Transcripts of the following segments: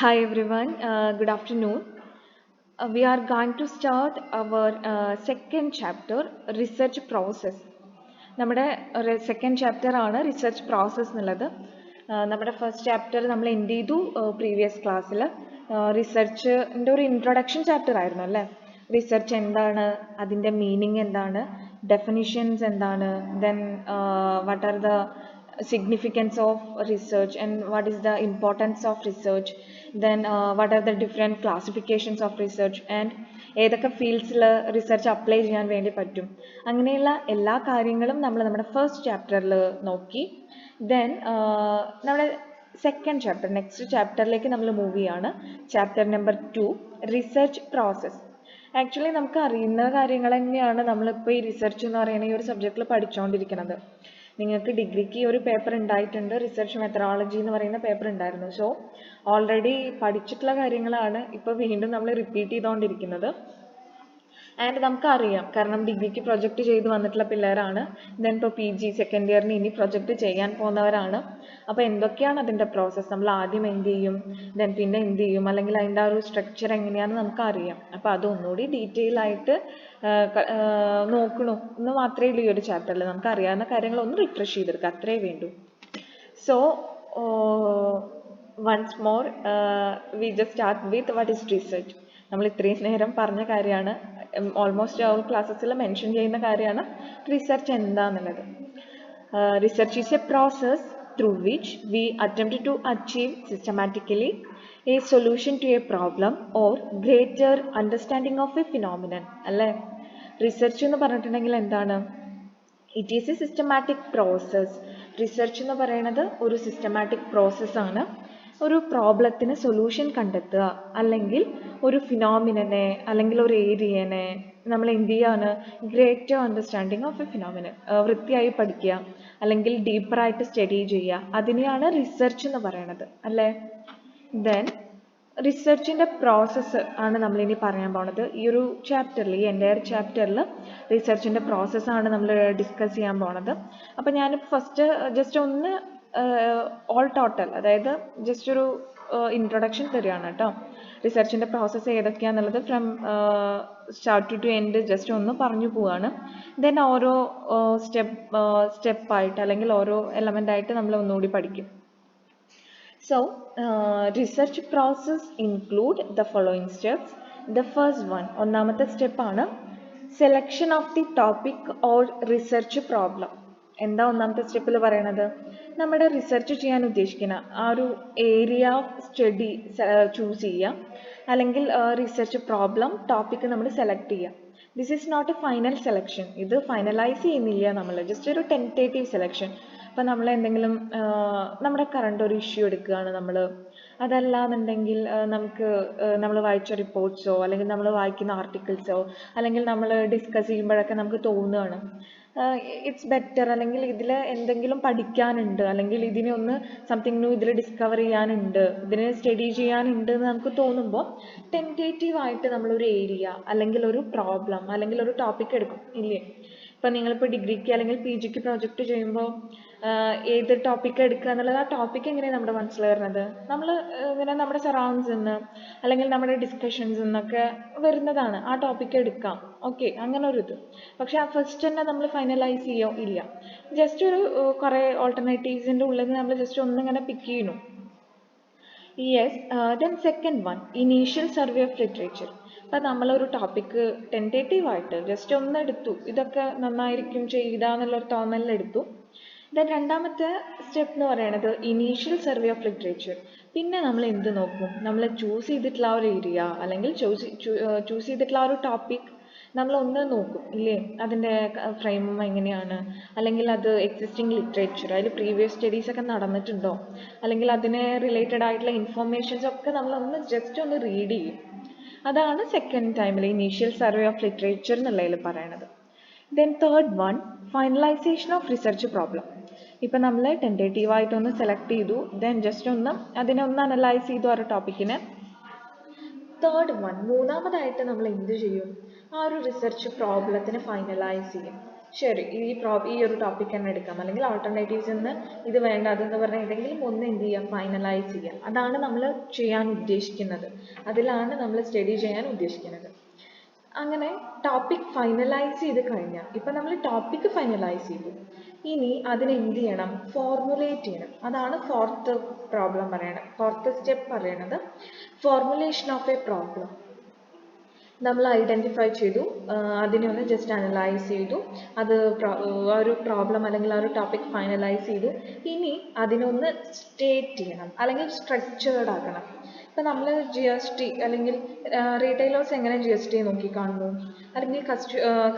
Hi everyone, good afternoon. We are going to start our second chapter, research process. നമ്മുടെ second chapter ആണ് research process എന്നുള്ളത്. നമ്മുടെ first chapter നമ്മൾ എന്ത് ചെയ്തു പ്രീവിയസ് ക്ലാസ്സിൽ റിസർച്ചിൻ്റെ ഒരു ഇൻട്രൊഡക്ഷൻ ചാപ്റ്റർ ആയിരുന്നു അല്ലേ. റിസർച്ച് എന്താണ്, അതിൻ്റെ മീനിങ് എന്താണ്, ഡെഫിനിഷൻസ് എന്താണ്, then what are the significance of research and what is the importance of research, then what are the different classifications of research and ഏതൊക്കെ ഫീൽഡ്സിൽ റിസർച്ച് അപ്ലൈ ചെയ്യാൻ വേണ്ടി പറ്റും, അങ്ങനെയുള്ള എല്ലാ കാര്യങ്ങളും നമ്മൾ നമ്മുടെ ഫസ്റ്റ് ചാപ്റ്ററിൽ നോക്കി. ദെൻ നമ്മുടെ സെക്കൻഡ് ചാപ്റ്റർ, നെക്സ്റ്റ് ചാപ്റ്ററിലേക്ക് നമ്മൾ മൂവ് ചെയ്യാണ്. Chapter number 2, research process. Actually നമുക്ക് അറിയുന്ന കാര്യങ്ങൾ തന്നെയാണ് നമ്മളിപ്പോൾ ഈ റിസർച്ച് എന്ന് പറയുന്ന ഈ ഒരു സബ്ജക്റ്റിൽ പഠിച്ചുകൊണ്ടിരിക്കുന്നത്. നിങ്ങൾക്ക് ഡിഗ്രിക്ക് ഒരു പേപ്പർ ഉണ്ടായിട്ടുണ്ട്, റിസർച്ച് മെത്തഡോളജി എന്ന് പറയുന്ന പേപ്പർ ഉണ്ടായിരുന്നു. സോ ഓൾറെഡി പഠിച്ചിട്ടുള്ള കാര്യങ്ങളാണ് ഇപ്പോൾ വീണ്ടും നമ്മൾ റിപ്പീറ്റ് ചെയ്തുകൊണ്ടിരിക്കുന്നത്. ആൻഡ് നമുക്കറിയാം, കാരണം ഡിഗ്രിക്ക് പ്രൊജക്റ്റ് ചെയ്ത് വന്നിട്ടുള്ള പിള്ളേരാണ്. ദെൻ ഇപ്പോൾ PG സെക്കൻഡ് ഇയറിന് ഇനി പ്രൊജക്റ്റ് ചെയ്യാൻ പോകുന്നവരാണ്. അപ്പോൾ എന്തൊക്കെയാണ് അതിൻ്റെ പ്രോസസ്സ്, നമ്മൾ ആദ്യം എന്ത് ചെയ്യും, ദെൻ പിന്നെ എന്ത് ചെയ്യും, അല്ലെങ്കിൽ അതിൻ്റെ ആ ഒരു സ്ട്രക്ചർ എങ്ങനെയാണെന്ന് നമുക്കറിയാം. അപ്പോൾ അതൊന്നുകൂടി ഡീറ്റെയിൽ ആയിട്ട് നോക്കണു എന്ന് മാത്രമേ ഉള്ളൂ ഈ ഒരു ചാപ്റ്ററിൽ. നമുക്ക് അറിയാവുന്ന കാര്യങ്ങൾ ഒന്ന് റിഫ്രഷ് ചെയ്തെടുക്കുക, അത്രേ വേണ്ടൂ. So once more we just start with what is research. നമ്മൾ ഇത്രയും നേരം പറഞ്ഞ കാര്യമാണ്, ഓൾമോസ്റ്റ് ഓൾ ക്ലാസ്സസിൽ മെൻഷൻ ചെയ്യുന്ന കാര്യമാണ് റിസർച്ച് എന്താണെന്നുള്ളത്. Research is A process through which we attempt to achieve systematically a solution to a problem or greater understanding of a phenomenon. അല്ലേ, research എന്ന് പറഞ്ഞിട്ടുണ്ടെങ്കിൽ എന്താണ്? It is A systematic process. Research എന്ന് പറയുന്നത് ഒരു സിസ്റ്റമാറ്റിക് പ്രോസസ്സാണ്. ഒരു പ്രോബ്ലത്തിന് സൊല്യൂഷൻ കണ്ടെത്തുക, അല്ലെങ്കിൽ ഒരു ഫിനോമിനനെ അല്ലെങ്കിൽ ഒരു ഏരിയനെ നമ്മൾ എന്ത് ചെയ്യാണ്, greater understanding of A phenomenon, വൃത്തിയായി പഠിക്കുക അല്ലെങ്കിൽ ഡീപ്പറായിട്ട് സ്റ്റഡി ചെയ്യുക, അതിനെയാണ് റിസർച്ച് എന്ന് പറയുന്നത് അല്ലേ. ദെൻ റിസർച്ചിൻ്റെ പ്രോസസ്സ് ആണ് നമ്മളിനി പറയാൻ പോണത്. ഈ ഒരു ചാപ്റ്ററിൽ, ഈ എൻ്റയർ ചാപ്റ്ററിൽ റിസർച്ചിൻ്റെ പ്രോസസ്സാണ് നമ്മൾ ഡിസ്കസ് ചെയ്യാൻ പോണത്. അപ്പോൾ ഞാൻ ഫസ്റ്റ് ജസ്റ്റ് ഒന്ന് ഓൾ ടോട്ടൽ, അതായത് ജസ്റ്റ് ഒരു ഇൻട്രൊഡക്ഷൻ തരികയാണ് കേട്ടോ. റിസർച്ചിൻ്റെ പ്രോസസ്സ് ഏതൊക്കെയാണെന്നുള്ളത് from start to end just ഒന്ന് പറഞ്ഞു പോവാണ്. ദെൻ ഓരോ സ്റ്റെപ്പായിട്ട് അല്ലെങ്കിൽ ഓരോ എലമെൻ്റ് ആയിട്ട് നമ്മൾ ഒന്നുകൂടി പഠിക്കും. So, research process include the following steps. The first one, ഒന്നാമത്തെ സ്റ്റെപ്പാണ് selection of the topic or research problem. എന്താ ഒന്നാമത്തെ സ്റ്റെപ്പിൽ പറയണത്? നമ്മുടെ റിസർച്ച് ചെയ്യാൻ ഉദ്ദേശിക്കുന്ന ആ ഒരു ഏരിയ ഓഫ് സ്റ്റഡി ചൂസ് ചെയ്യുക, അല്ലെങ്കിൽ റിസർച്ച് പ്രോബ്ലം ടോപ്പിക് നമ്മൾ സെലക്ട് ചെയ്യുക. This is not a final selection. ഇത് ഫൈനലൈസ് ചെയ്യുന്നില്ല നമ്മൾ, ജസ്റ്റ് ഒരു ടെൻറ്റേറ്റീവ് സെലക്ഷൻ. ഇപ്പം നമ്മൾ എന്തെങ്കിലും നമ്മുടെ കറണ്ട് ഒരു ഇഷ്യൂ എടുക്കുകയാണ് നമ്മൾ, അതല്ലാന്നുണ്ടെങ്കിൽ നമുക്ക് നമ്മൾ വായിച്ച റിപ്പോർട്ട്സോ അല്ലെങ്കിൽ നമ്മൾ വായിക്കുന്ന ആർട്ടിക്കിൾസോ അല്ലെങ്കിൽ നമ്മൾ ഡിസ്കസ് ചെയ്യുമ്പോഴൊക്കെ നമുക്ക് തോന്നുകയാണ് ഇറ്റ്സ് ബെറ്റർ, അല്ലെങ്കിൽ ഇതിൽ എന്തെങ്കിലും പഠിക്കാനുണ്ട്, അല്ലെങ്കിൽ ഇതിനെ ഒന്ന് സംതിങ് ന്യൂ ഇതിൽ ഡിസ്കവർ ചെയ്യാനുണ്ട്, ഇതിനെ സ്റ്റഡി ചെയ്യാനുണ്ട് എന്ന് നമുക്ക് തോന്നുമ്പോൾ ടെൻറ്റേറ്റീവായിട്ട് നമ്മളൊരു ഏരിയ അല്ലെങ്കിൽ ഒരു പ്രോബ്ലം അല്ലെങ്കിൽ ഒരു ടോപ്പിക് എടുക്കും ഇല്ലേ. ഇപ്പം നിങ്ങളിപ്പോൾ ഡിഗ്രിക്ക് അല്ലെങ്കിൽ PGക്ക് പ്രൊജക്റ്റ് ചെയ്യുമ്പോൾ ഏത് ടോപ്പിക് എടുക്കുക എന്നുള്ളത്, ആ ടോപ്പിക് എങ്ങനെയാണ് നമ്മുടെ മനസ്സിൽ വരുന്നത്? നമ്മൾ ഇങ്ങനെ നമ്മുടെ സറൗണ്ട്സിൽ നിന്ന് അല്ലെങ്കിൽ നമ്മുടെ ഡിസ്കഷൻസിൽ നിന്നൊക്കെ വരുന്നതാണ്. ആ ടോപ്പിക് എടുക്കാം, ഓക്കെ, അങ്ങനെ ഒരു ഇത്. പക്ഷെ ആ ഫസ്റ്റ് തന്നെ നമ്മൾ ഫൈനലൈസ് ചെയ്യോ ഇല്ല, ജസ്റ്റ് ഒരു കുറേ ഓൾട്ടർനേറ്റീവ്സിൻ്റെ ഉള്ളിൽ നിന്ന് നമ്മൾ ജസ്റ്റ് ഒന്നിങ്ങനെ പിക്ക് ചെയ്യുന്നു. Yes. Then second one, initial survey of literature. അപ്പം നമ്മളൊരു ടോപ്പിക്ക് ടെൻറ്റേറ്റീവായിട്ട് ജസ്റ്റ് ഒന്ന് എടുത്തു, ഇതൊക്കെ നന്നായിരിക്കും ചെയ്താന്നുള്ളൊരു തോന്നലിലെടുത്തു. ദെൻ രണ്ടാമത്തെ സ്റ്റെപ്പ് എന്ന് പറയുന്നത് ഇനീഷ്യൽ സർവേ ഓഫ് ലിറ്ററേച്ചർ. പിന്നെ നമ്മൾ എന്ത് നോക്കും? നമ്മൾ ചൂസ് ചെയ്തിട്ടുള്ള ആ ഒരു ഏരിയ അല്ലെങ്കിൽ ചൂസ് ചെയ്തിട്ടുള്ള ആ ഒരു ടോപ്പിക് നമ്മൾ ഒന്ന് നോക്കും ഇല്ലേ, അതിൻ്റെ ഫ്രെയിം എങ്ങനെയാണ്, അല്ലെങ്കിൽ അത് എക്സിസ്റ്റിംഗ് ലിറ്ററേച്ചർ, അതിൽ പ്രീവിയസ് സ്റ്റഡീസ് ഒക്കെ നടന്നിട്ടുണ്ടോ, അല്ലെങ്കിൽ അതിനെ റിലേറ്റഡ് ആയിട്ടുള്ള ഇൻഫോർമേഷൻസ് ഒക്കെ നമ്മളൊന്ന് ജസ്റ്റ് ഒന്ന് റീഡ് ചെയ്യും. അതാണ് സെക്കൻഡ് ടൈമിൽ ഇനീഷ്യൽ സർവേ ഓഫ് ലിറ്ററേച്ചർ എന്നുള്ളതിൽ പറയണത്. Then third one, finalisation of research problem. ഇപ്പം നമ്മൾ ടെൻറ്റേറ്റീവായിട്ടൊന്ന് സെലക്ട് ചെയ്തു, ദെൻ ജസ്റ്റ് ഒന്ന് അതിനെ ഒന്ന് അനലൈസ് ചെയ്തു ആ ഒരു ടോപ്പിക്കിനെ. തേർഡ് വൺ, മൂന്നാമതായിട്ട് നമ്മൾ എന്ത് ചെയ്യും? ആ ഒരു റിസർച്ച് പ്രോബ്ലത്തിനെ ഫൈനലൈസ് ചെയ്യും. ശരി, ഈ ഒരു ടോപ്പിക് തന്നെ എടുക്കാം, അല്ലെങ്കിൽ ആൾട്ടർനേറ്റീവ്സ് എന്ന് ഇത് വേണ്ട അതെന്ന് പറഞ്ഞാൽ ഏതെങ്കിലും ഒന്ന് എന്ത് ചെയ്യാം, ഫൈനലൈസ് ചെയ്യാം. അതാണ് നമ്മൾ ചെയ്യാൻ ഉദ്ദേശിക്കുന്നത്, അതിലാണ് നമ്മൾ സ്റ്റഡി ചെയ്യാൻ ഉദ്ദേശിക്കുന്നത്. അങ്ങനെ ടോപ്പിക് ഫൈനലൈസ് ചെയ്ത് കഴിഞ്ഞാൽ, ഇപ്പം നമ്മൾ ടോപ്പിക് ഫൈനലൈസ് ചെയ്തു, ഇനി അതിനെ എന്ത് ചെയ്യണം, ഫോർമുലേറ്റ് ചെയ്യണം. അതാണ് ഫോർത്ത് സ്റ്റെപ്പ് പറയണത്, ഫോർമുലേഷൻ ഓഫ് എ പ്രോബ്ലം. നമ്മൾ ഐഡൻറ്റിഫൈ ചെയ്തു, അതിനെ ഒന്ന് ജസ്റ്റ് അനലൈസ് ചെയ്തു, അത് ഒരു പ്രോബ്ലം അല്ലെങ്കിൽ ആ ഒരു ടോപ്പിക് ഫൈനലൈസ് ചെയ്തു. ഇനി അതിനൊന്ന് സ്റ്റേറ്റ് ചെയ്യണം അല്ലെങ്കിൽ സ്ട്രക്ചേർഡ് ആക്കണം. ഇപ്പം നമ്മൾ GST അല്ലെങ്കിൽ റീറ്റെയിലേഴ്സ് എങ്ങനെ GST നോക്കിക്കാണുന്നു, അല്ലെങ്കിൽ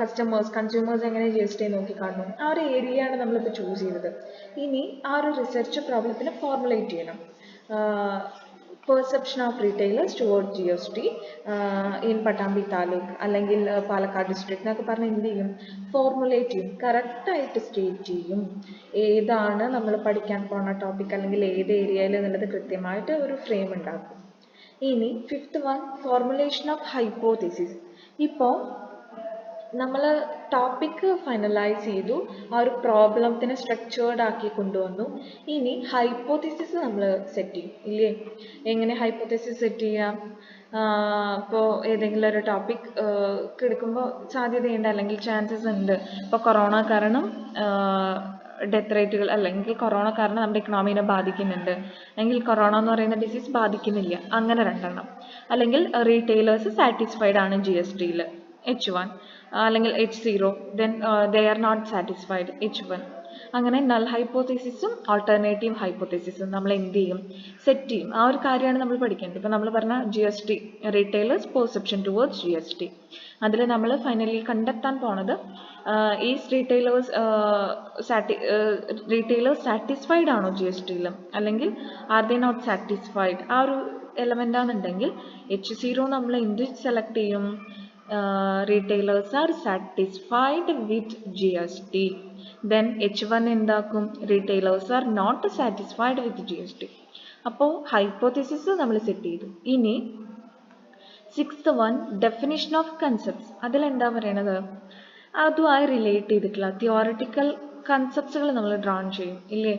കൺസ്യൂമേഴ്സ് എങ്ങനെ GST നോക്കിക്കാണുന്നു, ആ ഒരു ഏരിയയാണ് നമ്മളിപ്പോൾ ചൂസ് ചെയ്തത്. ഇനി ആ ഒരു റിസർച്ച് പ്രോബ്ലത്തിന് ഫോർമുലേറ്റ് ചെയ്യണം. Perception of retailers toward GST in Pattambi taluk അല്ലെങ്കിൽ പാലക്കാട് ഡിസ്ട്രിക്ട് എന്നൊക്കെ പറഞ്ഞ് എന്ത് ചെയ്യും, ഫോർമുലേറ്റ് ചെയ്യും, കറക്റ്റായിട്ട് സ്റ്റേറ്റ് ചെയ്യും. ഏതാണ് നമ്മൾ പഠിക്കാൻ പോകുന്ന ടോപ്പിക് അല്ലെങ്കിൽ ഏത് ഏരിയയിൽ എന്നുള്ളത് കൃത്യമായിട്ട് ഒരു ഫ്രെയിം ഉണ്ടാക്കും. ഇനി fifth one, formulation of hypothesis. ഇപ്പോൾ നമ്മൾ ടോപ്പിക് ഫൈനലൈസ് ചെയ്തു, ആ ഒരു പ്രോബ്ലത്തിനെ സ്ട്രക്ചേർഡ് ആക്കി കൊണ്ടുവന്നു. ഇനി ഹൈപ്പോതെസിസ് നമ്മൾ സെറ്റ് ചെയ്യും, ഇല്ലേ? എങ്ങനെ ഹൈപ്പോതെസിസ് സെറ്റ് ചെയ്യാം? ഇപ്പോൾ ഏതെങ്കിലും ഒരു ടോപ്പിക് എടുക്കുമ്പോൾ സാധ്യതയുണ്ട് അല്ലെങ്കിൽ ചാൻസസ് ഉണ്ട്, ഇപ്പോൾ കൊറോണ കാരണം ഡെത്ത് റേറ്റുകൾ, അല്ലെങ്കിൽ കൊറോണ കാരണം നമ്മുടെ ഇക്കണോമീനെ ബാധിക്കുന്നുണ്ട്, അല്ലെങ്കിൽ കൊറോണ എന്ന് പറയുന്ന ഡിസീസ് ബാധിക്കുന്നില്ല, അങ്ങനെ രണ്ടെണ്ണം. അല്ലെങ്കിൽ റീറ്റെയിലേഴ്സ് സാറ്റിസ്ഫൈഡ് ആണ് GSTയിൽ, H1, അല്ലെങ്കിൽ H0, then they are not satisfied, H1. അങ്ങനെ നൾ ഹൈപ്പോതെസിസും ആൾട്ടർനേറ്റീവ് ഹൈപ്പോതെസിസും നമ്മൾ എന്ത് ചെയ്യും, സെറ്റ് ചെയ്യും. ആ ഒരു കാര്യമാണ് നമ്മൾ പഠിക്കേണ്ടത്. ഇപ്പോൾ നമ്മൾ പറഞ്ഞ GST, retailers perception towards GST, അതിൽ നമ്മൾ ഫൈനലി കണ്ടെത്താൻ പോണത് ഈസ് റീറ്റെയിലേഴ്സ് സാറ്റിസ്ഫൈഡ് ആണോ GSTയിൽ, അല്ലെങ്കിൽ ആർ ദേ നോട്ട് സാറ്റിസ്ഫൈഡ്, ആ ഒരു എലമെൻ്റ് ആണെന്നുണ്ടെങ്കിൽ H0 നമ്മൾ എന്ത് സെലക്ട് ചെയ്യും, retailers are satisfied with GST. Then H1 എന്താക്കും, retailers are not satisfied with GST. അപ്പോൾ ഹൈപ്പോതെസിസ് നമ്മൾ സെറ്റ് ചെയ്തു. ഇനി sixth one, definition of concepts. അതിലെന്താ പറയണത്, അതുമായി റിലേറ്റ് ചെയ്തിട്ടുള്ള തിയോറിറ്റിക്കൽ കൺസെപ്റ്റ്സുകൾ നമ്മൾ ഡ്രോൺ ചെയ്യും, ഇല്ലേ?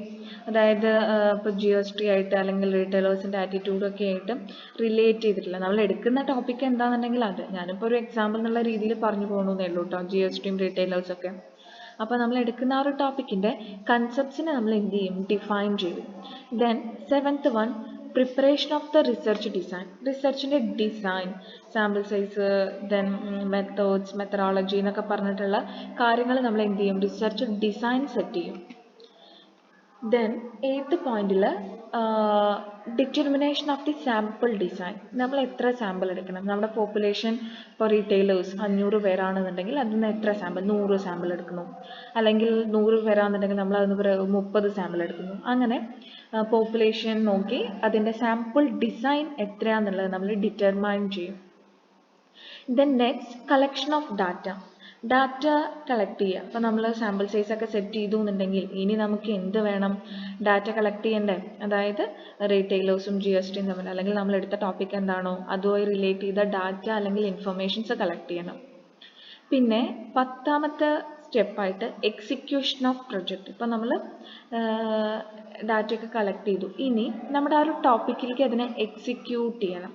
അതായത് ഇപ്പോൾ GST ആയിട്ട് അല്ലെങ്കിൽ റീറ്റെയിലേഴ്സിൻ്റെ ആറ്റിറ്റ്യൂഡൊക്കെ ആയിട്ട് റിലേറ്റ് ചെയ്തിട്ടില്ല. നമ്മൾ എടുക്കുന്ന ടോപ്പിക് എന്താണെന്നുണ്ടെങ്കിൽ അത്, ഞാനിപ്പോൾ ഒരു എക്സാമ്പിൾ എന്നുള്ള രീതിയിൽ പറഞ്ഞു പോകണമെന്നേ ഉള്ളൂ കേട്ടോ, GSTയും റീറ്റെയിലേഴ്സൊക്കെ. അപ്പോൾ നമ്മൾ എടുക്കുന്ന ആ ഒരു ടോപ്പിക്കിൻ്റെ കൺസെപ്റ്റ്സിനെ നമ്മൾ എന്ത് ചെയ്യും, ഡിഫൈൻ ചെയ്യും. Then seventh one, preparation of the research design. റിസർച്ചിൻ്റെ design, sample size, then methods, methodology എന്നൊക്കെ പറഞ്ഞിട്ടുള്ള കാര്യങ്ങൾ നമ്മൾ എന്ത് ചെയ്യും, റിസർച്ച് ഡിസൈൻ സെറ്റ് ചെയ്യും. ദെൻ എയ്ത്ത് പോയിന്റിൽ determination of the sample design. നമ്മൾ എത്ര സാമ്പിൾ എടുക്കണം, നമ്മുടെ പോപ്പുലേഷൻ ഇപ്പോൾ റീറ്റെയിലേഴ്സ് 500 പേരാണെന്നുണ്ടെങ്കിൽ അതിൽ നിന്ന് എത്ര സാമ്പിൾ, 100 സാമ്പിൾ എടുക്കുന്നു, അല്ലെങ്കിൽ 100 പേരാണെന്നുണ്ടെങ്കിൽ നമ്മൾ അതിന് 30 സാമ്പിൾ എടുക്കുന്നു. അങ്ങനെ പോപ്പുലേഷൻ നോക്കി അതിൻ്റെ സാമ്പിൾ ഡിസൈൻ എത്രയാണെന്നുള്ളത് നമ്മൾ ഡിറ്റർമൈൻ ചെയ്യും. Then next, collection of data collect ചെയ്യുക. അപ്പോൾ നമ്മൾ സാമ്പിൾ സൈസ് ഒക്കെ സെറ്റ് ചെയ്തു എന്നുണ്ടെങ്കിൽ ഇനി നമുക്ക് എന്ത് വേണം, ഡാറ്റ കളക്ട് ചെയ്യണ്ടേ? അതായത് റീറ്റെയിലേഴ്സും GSTയും തമ്മിൽ, അല്ലെങ്കിൽ നമ്മൾ എടുത്ത ടോപ്പിക് എന്താണോ അതുമായി റിലേറ്റ് ചെയ്ത ഡാറ്റ അല്ലെങ്കിൽ ഇൻഫർമേഷൻസ് കളക്ട് ചെയ്യണം. പിന്നെ 10ാമത്തെ സ്റ്റെപ്പായിട്ട് എക്സിക്യൂഷൻ ഓഫ് പ്രൊജക്റ്റ്. ഇപ്പോൾ നമ്മൾ ഡാറ്റയൊക്കെ കളക്ട് ചെയ്തു, ഇനി നമ്മുടെ ആ ഒരു ടോപ്പിക്കിലേക്ക് അതിനെ എക്സിക്യൂട്ട് ചെയ്യണം.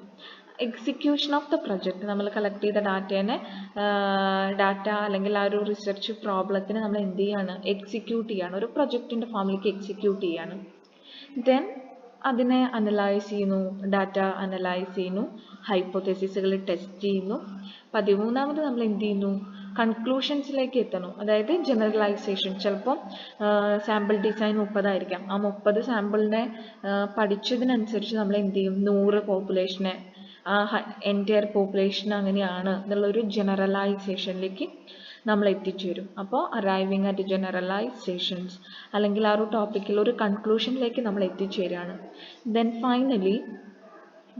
എക്സിക്യൂഷൻ ഓഫ് ദ പ്രൊജക്റ്റ്, നമ്മൾ കളക്ട് ചെയ്ത ഡാറ്റ അല്ലെങ്കിൽ ആ ഒരു റിസർച്ച് പ്രോബ്ലത്തിന് നമ്മൾ എന്ത് ചെയ്യാണ്, എക്സിക്യൂട്ട് ചെയ്യാണ്, ഒരു പ്രൊജക്റ്റിൻ്റെ ഫോമിലേക്ക് എക്സിക്യൂട്ട് ചെയ്യാണ്. ദെൻ അതിനെ അനലൈസ് ചെയ്യുന്നു, ഡാറ്റ അനലൈസ് ചെയ്യുന്നു, ഹൈപ്പോതെസിസുകൾ ടെസ്റ്റ് ചെയ്യുന്നു. 13ാമത് നമ്മൾ എന്ത് ചെയ്യുന്നു, കൺക്ലൂഷൻസിലേക്ക് എത്തണം. അതായത് ജനറലൈസേഷൻ. ചിലപ്പോൾ സാമ്പിൾ ഡിസൈൻ 30 ആയിരിക്കാം, ആ 30 സാമ്പിളിനെ പഠിച്ചതിനനുസരിച്ച് നമ്മൾ എന്ത് ചെയ്യും, 100 പോപ്പുലേഷനെ, ആ എൻറ്റയർ പോപ്പുലേഷൻ അങ്ങനെയാണ് എന്നുള്ളൊരു ജനറലൈസേഷനിലേക്ക് നമ്മൾ എത്തിച്ചേരും. അപ്പോൾ അറൈവിങ് അറ്റ് ജനറലൈസേഷൻസ്, അല്ലെങ്കിൽ ആ ഒരു ടോപ്പിക്കിൽ ഒരു കൺക്ലൂഷനിലേക്ക് നമ്മൾ എത്തിച്ചേരാണ്. ദെൻ ഫൈനലി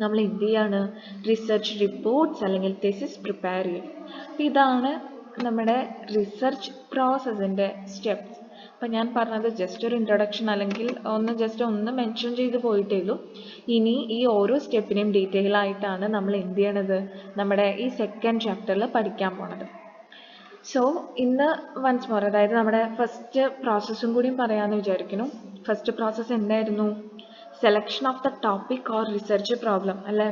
നമ്മൾ എന്ത് ചെയ്യാണ്, റിസർച്ച് റിപ്പോർട്ട്സ് അല്ലെങ്കിൽ തെസിസ് പ്രിപ്പയർ ചെയ്യും. അപ്പോൾ ഇതാണ് നമ്മുടെ റിസർച്ച് പ്രോസസ്സിൻ്റെ സ്റ്റെപ്സ്. അപ്പം ഞാൻ പറഞ്ഞത് ജസ്റ്റ് ഒരു ഇൻട്രൊഡക്ഷൻ, അല്ലെങ്കിൽ ഒന്ന് മെൻഷൻ ചെയ്ത് പോയിട്ടേ ഉള്ളൂ. ഇനി ഈ ഓരോ സ്റ്റെപ്പിനെയും ഡീറ്റെയിൽ ആയിട്ടാണ് നമ്മൾ എന്ത് ചെയ്യണത്, നമ്മുടെ ഈ സെക്കൻഡ് ചാപ്റ്ററിൽ പഠിക്കാൻ പോണത്. സോ ഇന്ന് വൺസ് മോർ, അതായത് നമ്മുടെ ഫസ്റ്റ് പ്രോസസ്സും കൂടിയും പറയാമെന്ന് വിചാരിക്കുന്നു. ഫസ്റ്റ് പ്രോസസ്സ് എന്തായിരുന്നു? Selection of the topic or research problem അല്ലേ?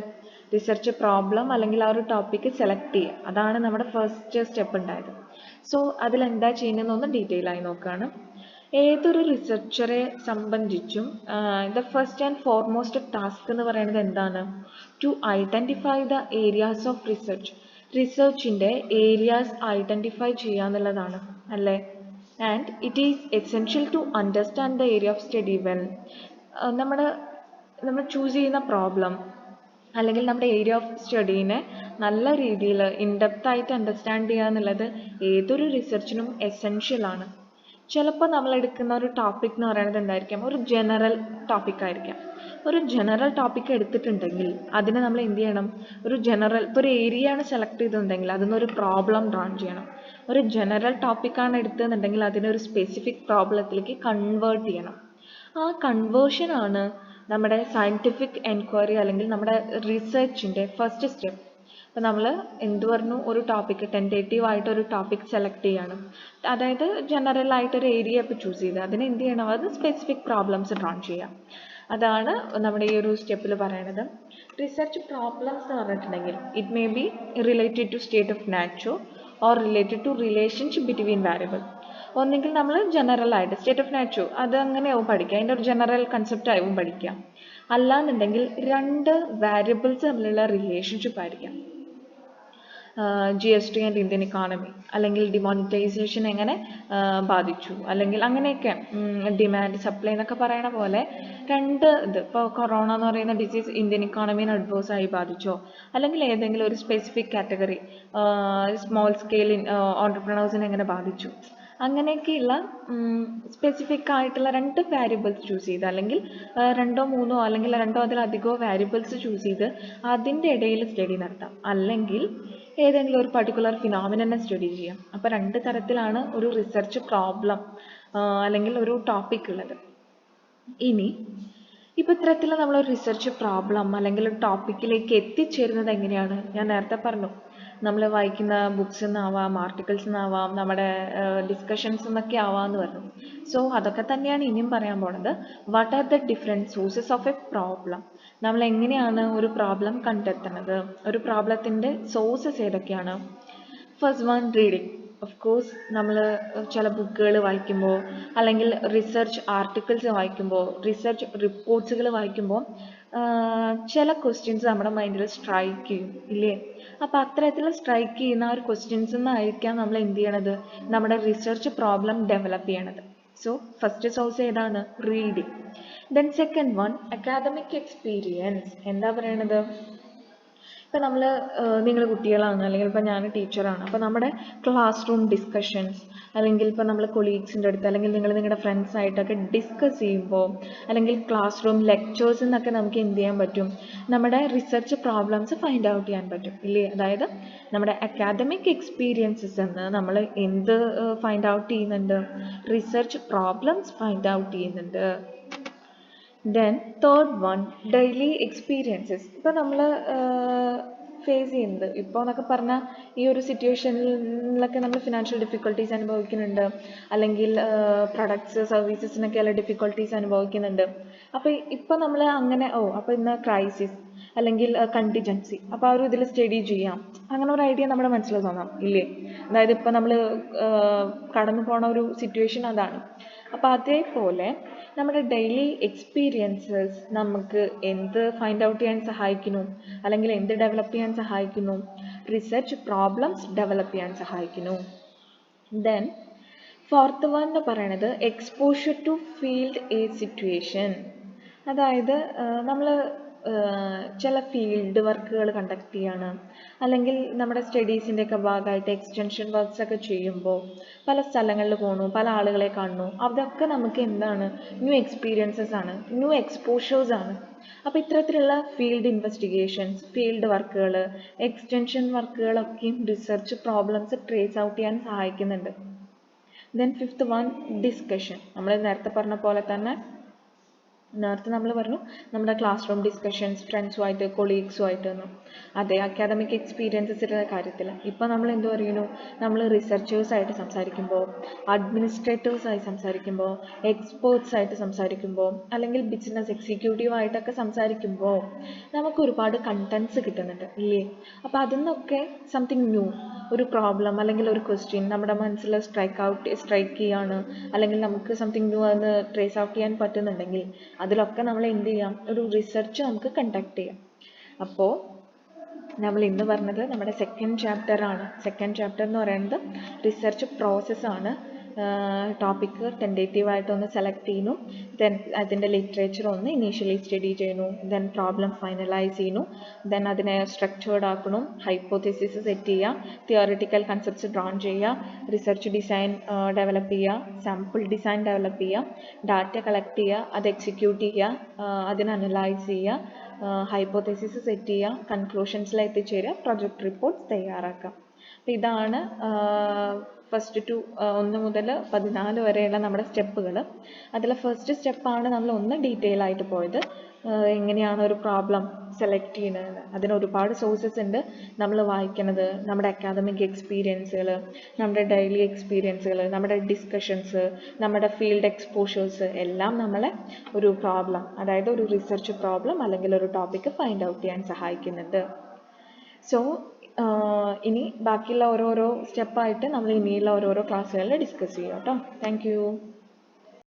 റിസർച്ച് പ്രോബ്ലം അല്ലെങ്കിൽ ആ ഒരു ടോപ്പിക്ക് സെലക്ട് ചെയ്യുക, അതാണ് നമ്മുടെ ഫസ്റ്റ് സ്റ്റെപ്പ് ഉണ്ടായത്. സോ അതിലെന്താ ചെയ്യുന്നതെന്നൊന്ന് ഡീറ്റെയിൽ ആയി നോക്കുകയാണ്. ഏതൊരു റിസർച്ചറെ സംബന്ധിച്ചും the first and foremost task എന്ന് പറയുന്നത് എന്താണ്? To identify the areas of research. റിസർച്ചിൻ്റെ ഏരിയാസ് ഐഡൻറ്റിഫൈ ചെയ്യുക എന്നുള്ളതാണ് അല്ലേ? And it is essential to understand the area of study well. നമ്മൾ ചൂസ് ചെയ്യുന്ന പ്രോബ്ലം അല്ലെങ്കിൽ നമ്മുടെ ഏരിയ ഓഫ് സ്റ്റഡീനെ നല്ല രീതിയിൽ ഇൻഡെപ്ത് ആയിട്ട് അണ്ടർസ്റ്റാൻഡ് ചെയ്യുക എന്നുള്ളത് ഏതൊരു റിസർച്ചിനും എസെൻഷ്യൽ ആണ്. ചിലപ്പോൾ നമ്മൾ എടുക്കുന്ന ഒരു ടോപ്പിക് എന്ന് പറയുന്നത് എന്തായിരിക്കാം? ഒരു ജനറൽ ടോപ്പിക് ആയിരിക്കാം. ഒരു ജനറൽ ടോപ്പിക് എടുത്തിട്ടുണ്ടെങ്കിൽ അതിനെ നമ്മൾ എന്ത് ചെയ്യണം? ഒരു ജനറൽ, ഇപ്പോൾ ഒരു ഏരിയ ആണ് സെലക്ട് ചെയ്തിട്ടുണ്ടെങ്കിൽ അതിനൊരു പ്രോബ്ലം ഡ്രാൻ ചെയ്യണം. ഒരു ജനറൽ ടോപ്പിക്കാണ് എടുത്തതെന്നുണ്ടെങ്കിൽ അതിനെ ഒരു സ്പെസിഫിക് പ്രോബ്ലത്തിലേക്ക് കൺവേർട്ട് ചെയ്യണം. ആ കൺവേർഷനാണ് നമ്മുടെ സയൻറ്റിഫിക് എൻക്വയറി അല്ലെങ്കിൽ നമ്മുടെ റിസർച്ചിൻ്റെ ഫസ്റ്റ് സ്റ്റെപ്പ്. അപ്പോൾ നമ്മൾ എന്ത് പറഞ്ഞു? ഒരു ടോപ്പിക്ക് ടെൻറ്റേറ്റീവ് ആയിട്ട് ഒരു ടോപ്പിക് സെലക്ട് ചെയ്യണം. അതായത് ജനറൽ ആയിട്ടൊരു ഏരിയ ഇപ്പോൾ ചൂസ് ചെയ്ത് അതിന് എന്ത് ചെയ്യണം? അത് സ്പെസിഫിക് പ്രോബ്ലംസ് ഡ്രാ ചെയ്യാം. അതാണ് നമ്മുടെ ഈ ഒരു സ്റ്റെപ്പിൽ പറയണത്. റിസർച്ച് പ്രോബ്ലംസ് എന്ന് പറഞ്ഞിട്ടുണ്ടെങ്കിൽ it may be related to state of nature or related to relationship between variable. ഒന്നെങ്കിൽ നമ്മൾ ജനറൽ ആയിട്ട് സ്റ്റേറ്റ് ഓഫ് നാച്ചർ അത് അങ്ങനെയാവും പഠിക്കുക, അതിൻ്റെ ഒരു ജനറൽ കൺസെപ്റ്റ് ആവും പഠിക്കുക. അല്ലാന്നുണ്ടെങ്കിൽ രണ്ട് വാരിയബിൾസ് തമ്മിലുള്ള റിലേഷൻഷിപ്പ് ആയിരിക്കാം. GST ആൻഡ് ഇന്ത്യൻ ഇക്കോണമി, അല്ലെങ്കിൽ ഡിമോണിറ്റൈസേഷൻ എങ്ങനെ ബാധിച്ചു, അല്ലെങ്കിൽ അങ്ങനെയൊക്കെ ഡിമാൻഡ് സപ്ലൈ എന്നൊക്കെ പറയണ പോലെ രണ്ട് ഇത്, ഇപ്പോൾ കൊറോണ എന്ന് പറയുന്ന ഡിസീസ് ഇന്ത്യൻ ഇക്കോണമീനെ അഡ്വേഴ്സ് ആയി ബാധിച്ചോ, അല്ലെങ്കിൽ ഏതെങ്കിലും ഒരു സ്പെസിഫിക് കാറ്റഗറി സ്മോൾ സ്കെയിൽ ഓൺടർപ്രണേഴ്സിനെ എങ്ങനെ ബാധിച്ചു, അങ്ങനെയൊക്കെയുള്ള സ്പെസിഫിക് ആയിട്ടുള്ള രണ്ട് വാരിയബിൾസ് ചൂസ് ചെയ്ത്, അല്ലെങ്കിൽ രണ്ടോ മൂന്നോ അല്ലെങ്കിൽ രണ്ടോ അതിലധികമോ വാരിയബിൾസ് ചൂസ് ചെയ്ത് അതിൻ്റെ ഇടയിൽ സ്റ്റഡി നടത്താം. അല്ലെങ്കിൽ ഏതെങ്കിലും ഒരു പർട്ടിക്കുലർ ഫിനോമിനനെ സ്റ്റഡി ചെയ്യാം. അപ്പോൾ രണ്ട് തരത്തിലാണ് ഒരു റിസർച്ച് പ്രോബ്ലം അല്ലെങ്കിൽ ഒരു ടോപ്പിക് ഉള്ളത്. ഇനി ഇപ്പോൾ ഇത്തരത്തിൽ നമ്മളൊരു റിസർച്ച് പ്രോബ്ലം അല്ലെങ്കിൽ ഒരു ടോപ്പിക്കിലേക്ക് എത്തിച്ചേരുന്നത് എങ്ങനെയാണ്? ഞാൻ നേരത്തെ പറഞ്ഞു, നമ്മൾ വായിക്കുന്ന ബുക്സിൽ നിന്നാവാം, ആർട്ടിക്കിൾസിൽ നിന്നാവാം, നമ്മുടെ ഡിസ്കഷൻസ് എന്നൊക്കെ ആവാമെന്ന് പറഞ്ഞു. സോ അതൊക്കെ തന്നെയാണ് ഇനിയും പറയാൻ പോണത്. What are the different sources of A problem? നമ്മൾ എങ്ങനെയാണ് ഒരു പ്രോബ്ലം കണ്ടെത്തുന്നത്? ഒരു പ്രോബ്ലത്തിൻ്റെ സോഴ്സസ് ഏതൊക്കെയാണ്? First one, reading. Of course നമ്മൾ ചില ബുക്കുകൾ വായിക്കുമ്പോൾ അല്ലെങ്കിൽ റിസർച്ച് ആർട്ടിക്കിൾസ് വായിക്കുമ്പോൾ, റിസർച്ച് റിപ്പോർട്ട്സുകൾ വായിക്കുമ്പോൾ ചില ക്വസ്റ്റ്യൻസ് നമ്മുടെ മൈൻഡിൽ സ്ട്രൈക്ക് ചെയ്യും ഇല്ലേ? അപ്പോൾ അത്തരത്തിൽ സ്ട്രൈക്ക് ചെയ്യുന്ന ആ ഒരു ക്വസ്റ്റ്യൻസ് എന്നായിരിക്കാം നമ്മൾ എന്ത് ചെയ്യണത്? നമ്മുടെ റിസർച്ച് പ്രോബ്ലം ഡെവലപ്പ് ചെയ്യണത്. സോ ഫസ്റ്റ് സോഴ്സ് ഏതാണ്? Reading. Then second one, academic experience. എന്താ പറയണത്? ഇപ്പോൾ നിങ്ങൾ കുട്ടികളാണ്, അല്ലെങ്കിൽ ഇപ്പോൾ ഞാൻ ടീച്ചറാണ്, അപ്പോൾ നമ്മുടെ ക്ലാസ് റൂം ഡിസ്കഷൻസ്, അല്ലെങ്കിൽ ഇപ്പോൾ നമ്മൾ കൊളീഗ്സിൻ്റെ അടുത്ത് അല്ലെങ്കിൽ നിങ്ങളുടെ ഫ്രണ്ട്സായിട്ടൊക്കെ ഡിസ്കസ് ചെയ്യുമ്പോൾ, അല്ലെങ്കിൽ ക്ലാസ് റൂം ലെക്ചേഴ്സ് എന്നൊക്കെ നമുക്ക് എന്ത് ചെയ്യാൻ പറ്റും? നമ്മുടെ റിസർച്ച് പ്രോബ്ലംസ് ഫൈൻഡ് ഔട്ട് ചെയ്യാൻ പറ്റും ഇല്ലേ? അതായത് നമ്മുടെ അക്കാദമിക് എക്സ്പീരിയൻസസ് എന്ന് നമ്മൾ എന്ത് ഫൈൻഡ് ഔട്ട് ചെയ്യുന്നുണ്ട്? റിസർച്ച് പ്രോബ്ലംസ് ഫൈൻഡ് ഔട്ട് ചെയ്യുന്നുണ്ട്. Then third one, daily experiences. ഇപ്പോൾ നമ്മൾ ഫേസ് ചെയ്യുന്നത് ഇപ്പോൾ എന്നൊക്കെ പറഞ്ഞാൽ ഈ ഒരു സിറ്റുവേഷനിലൊക്കെ നമ്മൾ ഫിനാൻഷ്യൽ ഡിഫിക്കൽട്ടീസ് അനുഭവിക്കുന്നുണ്ട്, അല്ലെങ്കിൽ പ്രൊഡക്ട്സ് സർവീസസിനൊക്കെ ഉള്ള ഡിഫിക്കൽട്ടീസ് അനുഭവിക്കുന്നുണ്ട്. അപ്പോൾ ഇപ്പോൾ നമ്മൾ അങ്ങനെ അപ്പോൾ ഇന്ന് ക്രൈസിസ് അല്ലെങ്കിൽ കണ്ടിജൻസി, അപ്പോൾ ആ ഒരു ഇതിൽ സ്റ്റഡി ചെയ്യാം, അങ്ങനെ ഒരു ഐഡിയ നമ്മുടെ മനസ്സിൽ തോന്നാം ഇല്ലേ? അതായത് ഇപ്പോൾ നമ്മൾ കടന്നു പോണ ഒരു സിറ്റുവേഷൻ അതാണ്. അപ്പോൾ അതേപോലെ നമ്മുടെ ഡെയിലി എക്സ്പീരിയൻസസ് നമുക്ക് എന്ത് ഫൈൻഡ് ഔട്ട് ചെയ്യാൻ സഹായിക്കുന്നു, അല്ലെങ്കിൽ എന്ത് ഡെവലപ്പ് ചെയ്യാൻ സഹായിക്കുന്നു? റിസർച്ച് പ്രോബ്ലംസ് ഡെവലപ്പ് ചെയ്യാൻ സഹായിക്കുന്നു. ദെൻ ഫോർത്ത് വൺ എന്ന് പറയുന്നത് exposure to field a situation. അതായത് നമ്മൾ ചില ഫീൽഡ് വർക്കുകൾ കണ്ടക്ട് ചെയ്യാണ്, അല്ലെങ്കിൽ നമ്മുടെ സ്റ്റഡീസിൻ്റെയൊക്കെ ഭാഗമായിട്ട് എക്സ്റ്റൻഷൻ വർക്ക്സ് ഒക്കെ ചെയ്യുമ്പോൾ പല സ്ഥലങ്ങളിൽ പോകണു, പല ആളുകളെ കാണുന്നു. അതൊക്കെ നമുക്ക് എന്താണ്? ന്യൂ എക്സ്പീരിയൻസസ് ആണ്, ന്യൂ എക്സ്പോഷേഴ്സ് ആണ്. അപ്പോൾ ഇത്തരത്തിലുള്ള ഫീൽഡ് ഇൻവെസ്റ്റിഗേഷൻസ്, ഫീൽഡ് വർക്കുകൾ, എക്സ്റ്റൻഷൻ വർക്കുകളൊക്കെയും റിസർച്ച് പ്രോബ്ലംസ് ട്രേസ് ഔട്ട് ചെയ്യാൻ സഹായിക്കുന്നുണ്ട്. Then fifth one, discussion. നമ്മൾ നേരത്തെ പറഞ്ഞ പോലെ തന്നെ നേരത്തെ നമ്മൾ പറഞ്ഞു നമ്മുടെ ക്ലാസ് റൂം ഡിസ്കഷൻസ് ഫ്രണ്ട്സുമായിട്ട് കൊളീഗ്സുമായിട്ട് എന്നും അതേ അക്കാദമിക് എക്സ്പീരിയൻസസിൻ്റെ കാര്യത്തിൽ ഇപ്പോൾ നമ്മൾ എന്ത് പറയുന്നു നമ്മൾ റിസർച്ചേഴ്സായിട്ട് സംസാരിക്കുമ്പോൾ അഡ്മിനിസ്ട്രേറ്റേഴ്സായി സംസാരിക്കുമ്പോൾ എക്സ്പേർട്സായിട്ട് സംസാരിക്കുമ്പോൾ അല്ലെങ്കിൽ ബിസിനസ് എക്സിക്യൂട്ടീവായിട്ടൊക്കെ സംസാരിക്കുമ്പോൾ നമുക്ക് ഒരുപാട് കണ്ടൻസ് കിട്ടുന്നുണ്ട് ഇല്ലേ. അപ്പോൾ അതിൽ നിന്നൊക്കെ സംതിങ് ന്യൂ ഒരു പ്രോബ്ലം അല്ലെങ്കിൽ ഒരു ക്വസ്റ്റ്യൻ നമ്മുടെ മനസ്സിൽ സ്ട്രൈക്ക് ചെയ്യാണ് അല്ലെങ്കിൽ നമുക്ക് സംതിങ് ന്യൂ എന്ന് ട്രേസ് ഔട്ട് ചെയ്യാൻ പറ്റുന്നുണ്ടെങ്കിൽ അതിലൊക്കെ നമ്മൾ എന്ത് ചെയ്യാം, ഒരു റിസർച്ച് നമുക്ക് കണ്ടക്ട് ചെയ്യാം. അപ്പോൾ നമ്മൾ ഇന്ന് പറഞ്ഞത് നമ്മുടെ സെക്കൻഡ് ചാപ്റ്റർ ആണ്. സെക്കൻഡ് ചാപ്റ്റർ എന്ന് പറയുന്നത് റിസർച്ച് പ്രോസസ്സാണ്. ടോപ്പിക്ക് ടെൻറ്റേറ്റീവായിട്ടൊന്ന് സെലക്ട് ചെയ്യുന്നു, ദെൻ അതിൻ്റെ ലിറ്ററേച്ചർ ഒന്ന് ഇനീഷ്യലി സ്റ്റഡി ചെയ്യുന്നു, ദെൻ പ്രോബ്ലം ഫൈനലൈസ് ചെയ്യുന്നു, ദെൻ അതിനെ സ്ട്രക്ചേർഡ് ആക്കണം, ഹൈപ്പോത്തസിസ് സെറ്റ് ചെയ്യുക, തിയോറിറ്റിക്കൽ കൺസെപ്റ്റ്സ് ഡ്രോൺ ചെയ്യുക, റിസർച്ച് ഡിസൈൻ ഡെവലപ്പ് ചെയ്യുക, സാമ്പിൾ ഡിസൈൻ ഡെവലപ്പ് ചെയ്യുക, ഡാറ്റ കളക്ട് ചെയ്യുക, അത് എക്സിക്യൂട്ട് ചെയ്യുക, അതിനെ അനലൈസ് ചെയ്യുക, ഹൈപ്പോത്തസിസ് സെറ്റ് ചെയ്യുക, കൺക്ലൂഷൻസിൽ എത്തിച്ചേരുക, പ്രൊജക്ട് റിപ്പോർട്ട്സ് തയ്യാറാക്കുക. അപ്പോൾ ഇതാണ് ഫസ്റ്റ് ടു 1 മുതൽ 14 വരെയുള്ള നമ്മുടെ സ്റ്റെപ്പുകൾ. അതിൽ ഫസ്റ്റ് സ്റ്റെപ്പാണ് നമ്മൾ ഒന്ന് ഡീറ്റെയിൽ ആയിട്ട് പോയത്, എങ്ങനെയാണ് ഒരു പ്രോബ്ലം സെലക്ട് ചെയ്യുന്നത്. അതിന് ഒരുപാട് സോഴ്സസ് ഉണ്ട് നമ്മൾ വായിക്കുന്നത്, നമ്മുടെ അക്കാദമിക് എക്സ്പീരിയൻസുകൾ, നമ്മുടെ ഡെയിലി എക്സ്പീരിയൻസുകൾ, നമ്മുടെ ഡിസ്കഷൻസ്, നമ്മുടെ ഫീൽഡ് എക്സ്പോഷേഴ്സ് എല്ലാം നമ്മളെ ഒരു പ്രോബ്ലം, അതായത് ഒരു റിസർച്ച് പ്രോബ്ലം അല്ലെങ്കിൽ ഒരു ടോപ്പിക്ക് ഫൈൻഡ് ഔട്ട് ചെയ്യാൻ സഹായിക്കുന്നുണ്ട്. സോ ഇനി ബാക്കിയുള്ള ഓരോരോ സ്റ്റെപ്പായിട്ട് നമ്മൾ ഇനിയുള്ള ഓരോരോ ക്ലാസ്സുകളിൽ ഡിസ്കസ് ചെയ്യാം കേട്ടോ. Thank you.